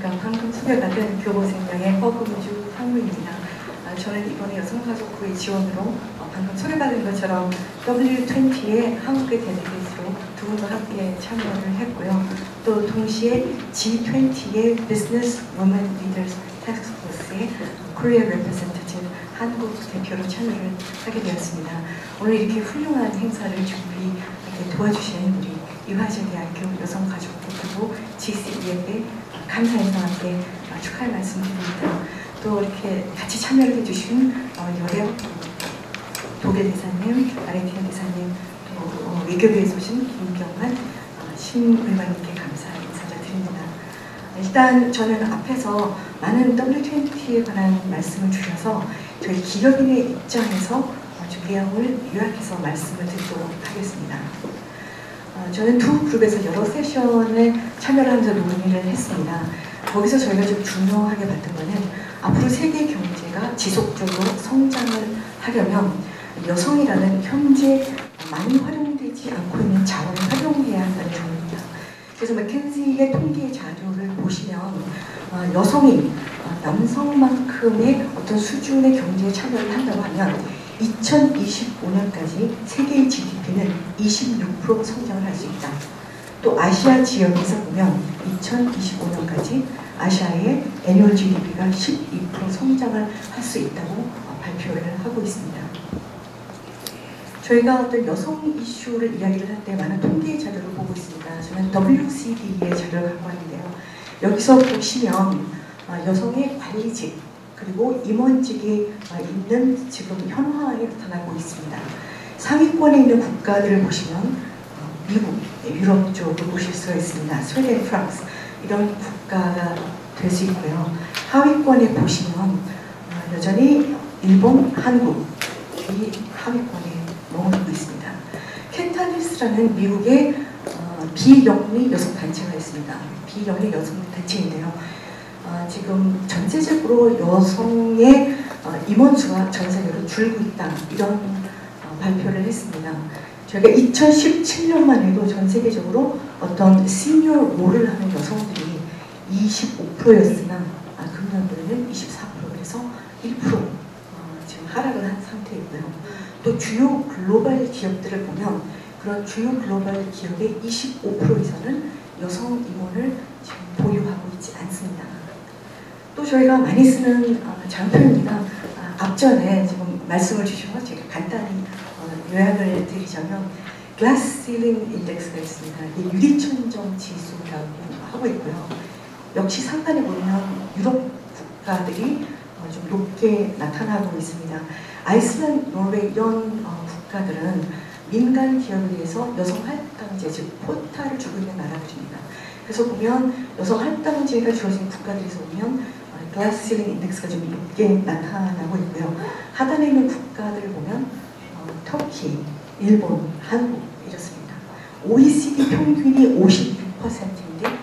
안녕하십니까. 방금 소개받은 교보생명의 허금주 상무입니다. 저는 이번에 여성가족부의 지원으로 방금 소개받은 것처럼 W20의 한국의 대표로 두 분과 함께 참여를 했고요. 또 동시에 G20의 Business Women Leaders Task Force의 Korea Representative 한국 대표로 참여를 하게 되었습니다. 오늘 이렇게 훌륭한 행사를 이렇게 도와주시는 우리 이화여대학교 여성가족부부 GCEF에 감사 인사함께 축하의 말씀드립니다. 또 이렇게 같이 참여를 해주신 여대 도계 대사님, 아레티아 대사님, 또 외교부에 오신 김경환 신의원님께 감사 인사를 드립니다. 일단 저는 앞에서 많은 W20에 관한 말씀을 주셔서 저희 기업인의 입장에서 좀 내용을 요약해서 말씀을 드리도록 하겠습니다. 저는 두 그룹에서 여러 세션에 참여를 하면서 논의를 했습니다. 거기서 저희가 좀 중요하게 봤던 거는 앞으로 세계 경제가 지속적으로 성장을 하려면 여성이라는 현재 많이 활용되지 않고 있는 자원을 활용해야 한다는 점입니다. 그래서 맥켄지의 통계 자료를 보시면 여성이 남성만큼의 어떤 수준의 경제에 참여를 한다고 하면 2025년까지 세계의 GDP는 26% 성장을 할 수 있다. 또 아시아 지역에서 보면 2025년까지 아시아의 애뉴얼 GDP가 12% 성장을 할 수 있다고 발표를 하고 있습니다. 저희가 어떤 여성 이슈를 이야기를 할 때 많은 통계 자료를 보고 있습니다. 저는 WCD의 자료를 갖고 왔는데요. 여기서 보시면 여성의 관리직 그리고 임원직에 있는 지금 현황이 나타나고 있습니다. 상위권에 있는 국가들을 보시면 미국, 유럽 쪽을 보실 수가 있습니다. 스웨덴, 프랑스 이런 국가가 될 수 있고요. 하위권에 보시면 여전히 일본, 한국 이 하위권에 머무르고 있습니다. 켄탈리스라는 미국의 비영리 여성 단체가 있습니다. 비영리 여성 단체인데요. 지금 전체적으로 여성의 임원수가 전 세계로 줄고 있다 이런 발표를 했습니다. 저희가 2017년만 해도 전 세계적으로 어떤 시니어 롤을 하는 여성들이 25%였으나 금년도에는 24%에서 1% 지금 하락을 한 상태이고요. 또 주요 글로벌 기업들을 보면 그런 주요 글로벌 기업의 25% 이상은 여성 임원을 지금 보유하고 있지 않습니다. 또 저희가 많이 쓰는 장표입니다. 앞전에 지금 말씀을 주셔서 제가 간단히 요약을 드리자면 글라스 실링 인덱스가 있습니다. 이게 유리천정 지수라고 하고 있고요. 역시 상단에 보면 유럽 국가들이 좀 높게 나타나고 있습니다. 아이슬란드, 노르웨이 이런 국가들은 민간 기업에 대해서 여성 할당제, 즉 포타를 주고 있는 나라들입니다. 그래서 보면 여성 할당제가 주어진 국가들에서 보면 글라스 실링 인덱스가 좀 높게 나타나고 있고요. 하단에 있는 국가들을 보면 터키, 일본, 한국 이렇습니다. OECD 평균이 56%인데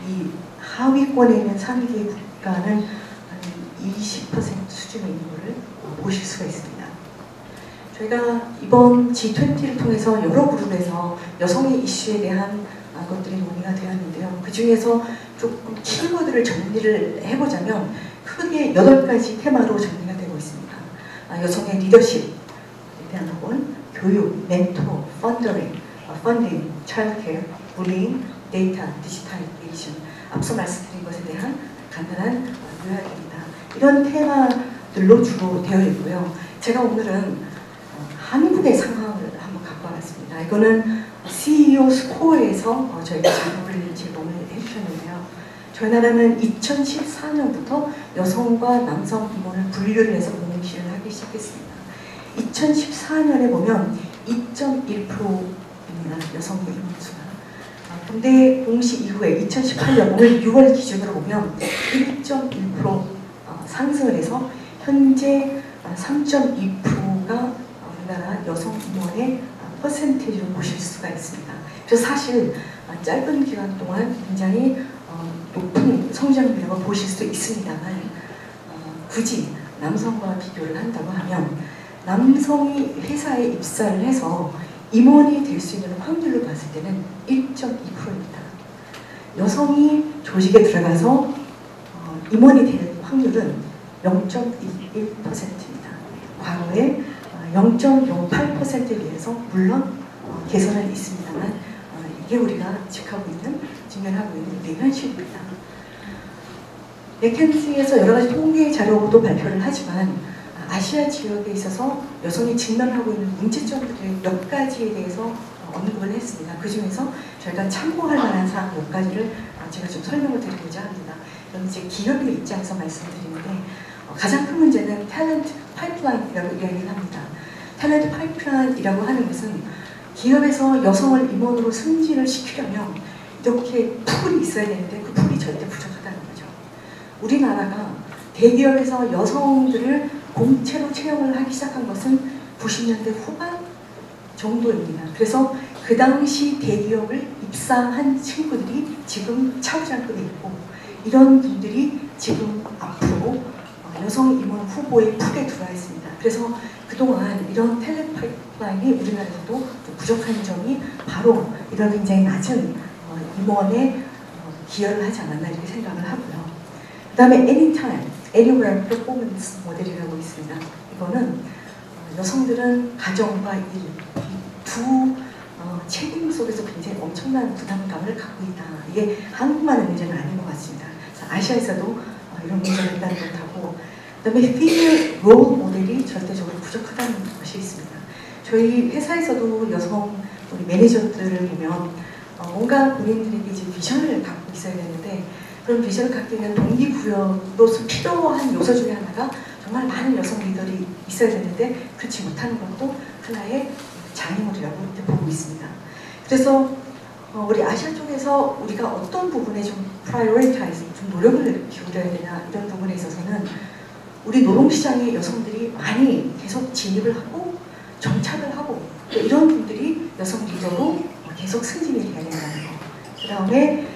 이 하위권에 있는 3개 국가는 한 20% 수준에 있는 것을 보실 수가 있습니다. 저희가 이번 G20를 통해서 여러 그룹에서 여성의 이슈에 대한 것들이 논의가 되었는데요. 그 중에서 조금 키워드를 정리를 해보자면 크게 8가지 테마로 정리가 되고 있습니다. 여성의 리더십에 대한 부분, 교육, 멘토, 펀딩, 차일드케어, 불링, 데이터, 디지털리제이션 앞서 말씀드린 것에 대한 간단한 요약입니다. 이런 테마들로 주로 되어 있고요. 제가 오늘은 한국의 상황을 한번 갖고 왔습니다. 이거는 CEO 스코어에서 저희가 자료를 제공을 해주셨는데요. 저희 나라는 2014년부터 여성과 남성 임원을 분류를 해서 공시를 하기 시작했습니다. 2014년에 보면 2.1%입니다. 여성의 임원수가. 근데 공시 이후에 2018년 오늘 6월 기준으로 보면 1.1% 상승을 해서 현재 3.2%가 우리나라 여성 임원의 퍼센테이지로 보실 수가 있습니다. 그래서 사실 짧은 기간 동안 굉장히 높은 성장률을 보실 수 있습니다만 굳이 남성과 비교를 한다고 하면 남성이 회사에 입사를 해서 임원이 될 수 있는 확률로 봤을 때는 1.2%입니다. 여성이 조직에 들어가서 임원이 될 확률은 0.11%입니다. 과거에 0.08%에 비해서 물론 개선은 있습니다만 이게 우리가 직면하고 있는 우리의 현실입니다. 맥켄지에서 여러 가지 통계 자료도 발표를 하지만 아시아 지역에 있어서 여성이 직면하고 있는 문제점들의 몇 가지에 대해서 언급을 했습니다. 그 중에서 저희가 참고할 만한 사항 몇 가지를 제가 좀 설명을 드리고자 합니다. 이건 이제 기업의 입장에서 말씀드리는데 가장 큰 문제는 탤런트 파이프라인이라고 이야기를 합니다. 탤런트 파이프라인이라고 하는 것은 기업에서 여성을 임원으로 승진을 시키려면 이렇게 풀이 있어야 되는데 그 풀이 절대 부족하다는 거죠. 우리나라가 대기업에서 여성들을 공채로 채용을 하기 시작한 것은 90년대 후반 정도입니다. 그래서 그 당시 대기업을 입사한 친구들이 지금 차부장급에 있고 이런 분들이 지금 앞으로 여성 임원 후보의 풀에 들어와 있습니다. 그래서 그동안 이런 탤런트 파이프라인이 우리나라에서도 부족한 점이 바로 이런 굉장히 낮은 임원에 기여를 하지 않았나 이렇게 생각을 하고요. 그 다음에 anytime, anywhere performance 모델이라고 있습니다. 이거는 여성들은 가정과 일, 두 책임 속에서 굉장히 엄청난 부담감을 갖고 있다. 이게 한국만의 문제는 아닌 것 같습니다. 아시아에서도 이런 문제가 있다는 것하고 그 다음에 female role 모델이 절대적으로 부족하다는 것이 있습니다. 저희 회사에서도 여성 우리 매니저들을 보면 뭔가 본인들에게 이제 비전을 갖고 있어야 되는데 그런 비전을 갖기 위한 동기부여로서 필요한 요소 중에 하나가 정말 많은 여성 리더들이 있어야 되는데 그렇지 못하는 것도 하나의 장애물이라고 보고 있습니다. 그래서 우리 아시아 쪽에서 우리가 어떤 부분에 좀 prioritize, 좀 노력을 기울여야 되나 이런 부분에 있어서는 우리 노동시장에 여성들이 많이 계속 진입을 하고 정착을 하고 이런 분들이 여성 리더로 계속 승진이 돼야 된다는 거. 그 다음에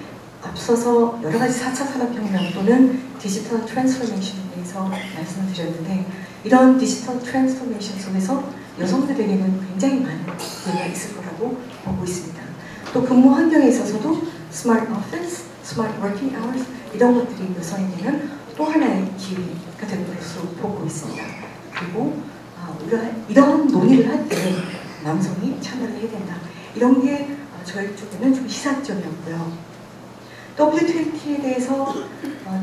앞서서 여러 가지 4차 산업혁명 또는 디지털 트랜스포메이션에 대해서 말씀을 드렸는데 이런 디지털 트랜스포메이션 속에서 여성들에게는 굉장히 많은 기회가 있을 거라고 보고 있습니다. 또 근무 환경에 있어서도 스마트 오피스, 스마트 워킹 아워스 이런 것들이 여성에게는 또 하나의 기회가 될 것으로 보고 있습니다. 그리고 우리가 이런 논의를 할 때 남성이 참여를 해야 된다. 이런 게 저희 쪽에는 좀 시사점이었고요. W20에 대해서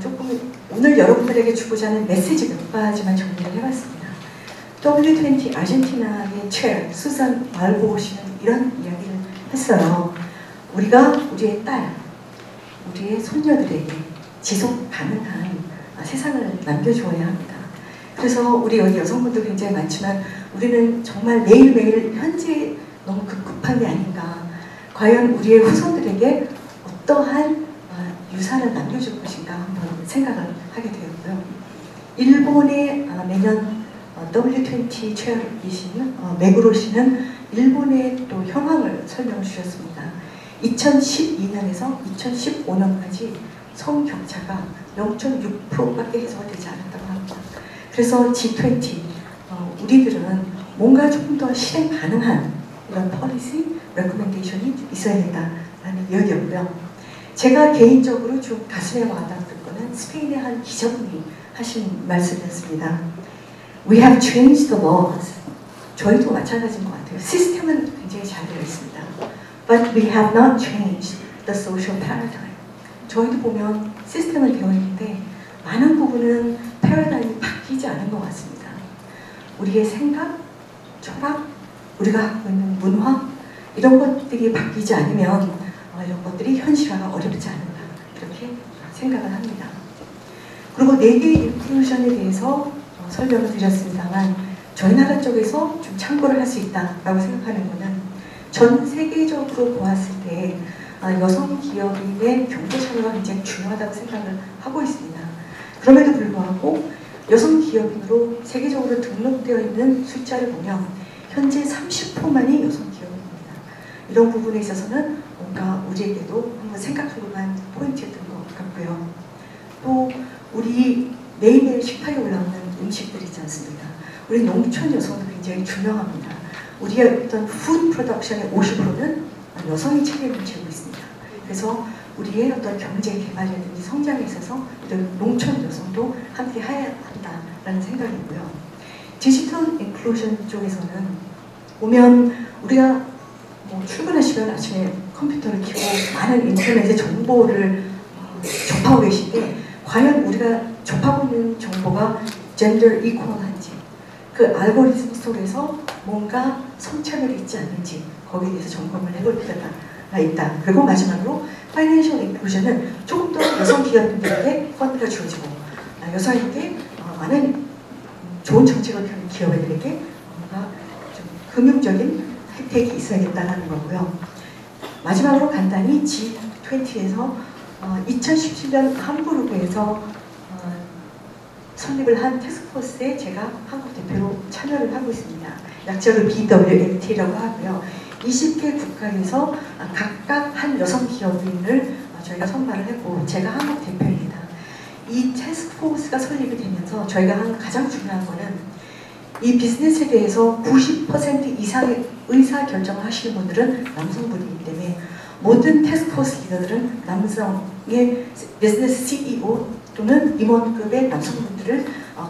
조금 오늘 여러분들에게 주고자 하는 메시지 몇 가지만 정리를 해봤습니다. W20 아르헨티나의 체어 수산 말보 씨는 이런 이야기를 했어요. 우리가 우리의 딸, 우리의 손녀들에게 지속 가능한 세상을 남겨주어야 합니다. 그래서 우리 여기 여성분들 굉장히 많지만 우리는 정말 매일매일 현재 너무 급급한 게 아닌가. 과연 우리의 후손들에게 어떠한 유산을 남겨줄 것인가 한번 생각을 하게 되었고요. 일본의 매년 W20 체어이신 메구로 씨는 일본의 또 현황을 설명해 주셨습니다. 2012년에서 2015년까지 성격차가 0.6%밖에 해소가 되지 않았다고 합니다. 그래서 G20 우리들은 뭔가 조금 더 실행 가능한 이런 policy recommendation이 있어야 된다라는 이야기였고요. 제가 개인적으로 좀 가슴에 와닿았던 거는 스페인의 한 기자분이 하신 말씀이었습니다. We have changed the laws. 저희도 마찬가지인 것 같아요. 시스템은 굉장히 잘 되어 있습니다. But we have not changed the social paradigm. 저희도 보면 시스템은 되어 있는데 많은 부분은 패러다임이 바뀌지 않은 것 같습니다. 우리의 생각, 철학, 우리가 갖고 있는 문화 이런 것들이 바뀌지 않으면 이런 것들이 현실화가 어렵지 않은가 이렇게 생각을 합니다. 그리고 4개의 인클루전에 대해서 설명을 드렸습니다만 저희 나라 쪽에서 좀 참고를 할 수 있다고 생각하는 것은 전 세계적으로 보았을 때 여성 기업인의 경제 참여가 굉장히 중요하다고 생각을 하고 있습니다. 그럼에도 불구하고 여성 기업인으로 세계적으로 등록되어 있는 숫자를 보면 현재 30%만이 여성 기업인입니다. 이런 부분에 있어서는 뭔가 우리에게도 한번 생각할 만한 포인트였던 것 같고요. 또 우리 매일매일 식탁에 올라오는 음식들 있지 않습니까? 우리 농촌 여성도 굉장히 중요합니다. 우리의 어떤 푸드 프로덕션의 50%는 여성이 책임을 지고 있습니다. 그래서 우리의 어떤 경제 개발이라든지 성장에 있어서 농촌 여성도 함께 해야 한다라는 생각이고요. 디지털 인클루전 쪽에서는 보면 우리가 출근하시면 아침에 컴퓨터를 켜고 많은 인터넷의 정보를 접하고 계신데 과연 우리가 접하고 있는 정보가 젠더 이퀄한지 그 알고리즘 속에서 뭔가 성차별이 있지 않는지 거기에 대해서 점검을 해볼 필요가 있다. 그리고 마지막으로 파이낸셜 인클루전은 조금 더 여성 기업들에게 펀드가 주어지고 여성에게 많은 좋은 정책을 펴는 기업들에게 뭔가 좀 금융적인 혜택이 있어야겠다는 거고요. 마지막으로 간단히 G20에서 2017년 함부르크에서 설립을 한 태스크포스에 제가 한국 대표로 참여를 하고 있습니다. 약자로 BWMT라고 하고요. 20개 국가에서 각각 한 여성 기업인을 저희가 선발을 했고 제가 한국 대표입니다. 이 태스크포스가 설립이 되면서 저희가 한 가장 중요한 거는 이 비즈니스에 대해서 90% 이상의 의사결정을 하시는 분들은 남성분이기 때문에 모든 태스크포스 리더들은 남성의 비즈니스 CEO 또는 임원급의 남성분들을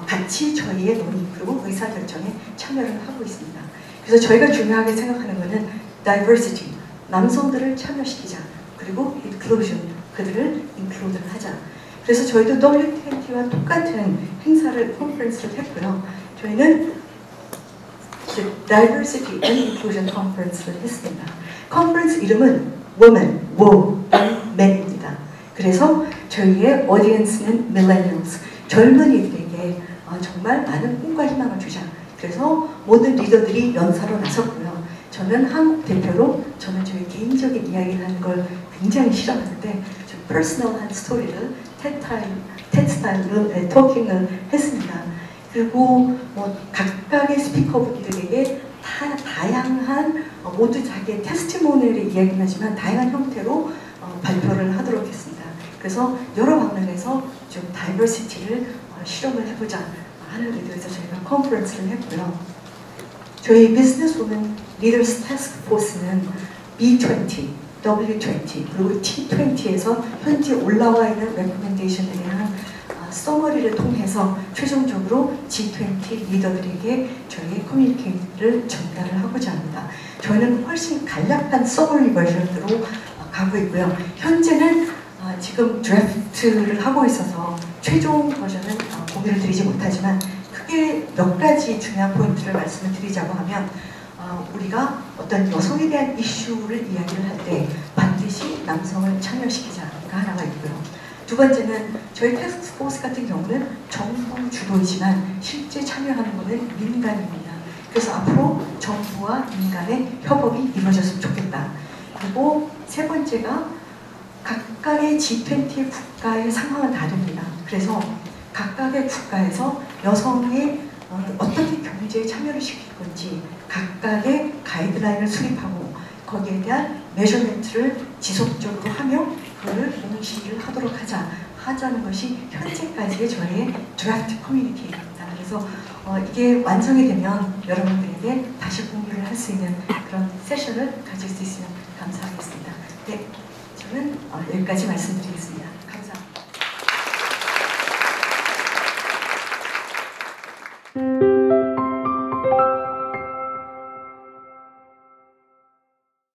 같이 저희의 논의 그리고 의사결정에 참여를 하고 있습니다. 그래서 저희가 중요하게 생각하는 것은 diversity, 남성들을 참여시키자. 그리고 inclusion, 그들을 include를 하자. 그래서 저희도 W20와 똑같은 행사를, 컨퍼런스를 했고요. 저희는 Diversity and Inclusion Conference를 했습니다. 컨퍼런스 이름은 Women, Wo, and Men입니다. 그래서 저희의 오디언스는 Millennials, 젊은이들에게 정말 많은 꿈과 희망을 주자. 그래서 모든 리더들이 연사로 나섰고요. 저는 한국 대표로 저는 저희 개인적인 이야기를 하는 걸 굉장히 싫어하는데 좀 퍼스널한 스토리를 TED 스타일로 토킹을 했습니다. 그리고 각각의 스피커분들에게 다양한 모두 자기의 테스티모니를 이야기하지만 다양한 형태로 발표를 하도록 했습니다. 그래서 여러 방면에서 좀 다이버시티를 실험을 해보자 하는 의도에서 저희가 컨퍼런스를 했고요. 저희 비즈니스 우먼 리더스 태스크 포스는 B20, W20 그리고 T20에서 현재 올라와 있는 레코멘데이션에 대한 서머리를 통해서 최종적으로 G20 리더들에게 저희의 커뮤니케이트를 전달을 하고자 합니다. 저희는 훨씬 간략한 서머리 버전으로 가고 있고요. 현재는 지금 드래프트를 하고 있어서 최종 버전은 공유를 드리지 못하지만 크게 몇 가지 중요한 포인트를 말씀을 드리자고 하면 우리가 어떤 여성에 대한 이슈를 이야기를 할 때 반드시 남성을 참여시키자가 하나가 있고요. 두 번째는 저희 태스크포스 같은 경우는 정부 주도이지만 실제 참여하는 것은 민간입니다. 그래서 앞으로 정부와 민간의 협업이 이루어졌으면 좋겠다. 그리고 세 번째가 각각의 G20 국가의 상황은 다릅니다. 그래서 각각의 국가에서 여성의 어떻게 경제에 참여를 시킬 건지 각각의 가이드라인을 수립하고 거기에 대한 메저멘트를 지속적으로 하며 그거를 공시를 하도록 하자는 것이 현재까지의 저의 드래프트 커뮤니케이입니다. 그래서 이게 완성이 되면 여러분들에게 다시 공유를 할 수 있는 그런 세션을 가질 수 있으면 감사하겠습니다. 네, 저는 여기까지 말씀드리겠습니다. 감사합니다.